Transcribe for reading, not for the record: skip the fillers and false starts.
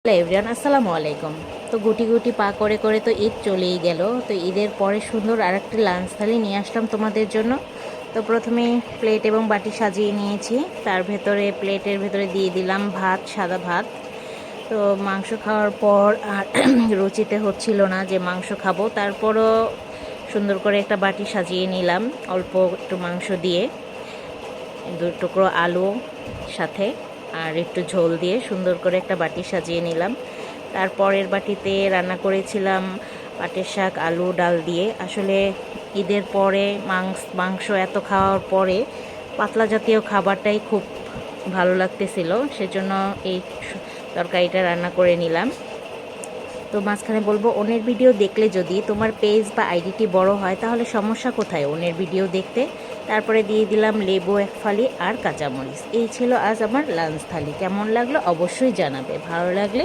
Hello everyone, আসসালামু আলাইকুম। তো গুটি গুটি পা করে করে তো ঈদ চলেই গেল। তো ঈদের পরে সুন্দর আরেকটি লাঞ্চ থালি নিয়ে আসলাম তোমাদের জন্য। তো প্রথমে প্লেট এবং বাটি সাজিয়ে নিয়েছি। তার ভেতরে প্লেটের ভেতরে দিয়ে দিলাম ভাত, সাদা ভাত। তো মাংস খাওয়ার পর আর রুচিতে হচ্ছিল না যে মাংস খাবো, তারপরও সুন্দর করে একটা বাটি সাজিয়ে নিলাম অল্প একটু মাংস দিয়ে, দু টুকরো আলু সাথে আর একটু ঝোল দিয়ে সুন্দর করে একটা বাটি সাজিয়ে নিলাম। তারপরের বাটিতে রান্না করেছিলাম পাটের শাক, আলু, ডাল দিয়ে। আসলে ঈদের পরে মাংস এত খাওয়ার পরে পাতলা জাতীয় খাবারটাই খুব ভালো লাগতেছিল, সেজন্য এই তরকারিটা রান্না করে নিলাম। তো মাঝখানে বলবো, অন্যের ভিডিও দেখলে যদি তোমার পেজ বা আইডিটি বড় হয় তাহলে সমস্যা কোথায় অন্যের ভিডিও দেখতে। তারপরে দিয়ে দিলাম লেবু এক ফালি আর কাঁচামরিচ। এই ছিল আজ আমার লাঞ্চ থালি। কেমন লাগলো অবশ্যই জানাবে, ভালো লাগলে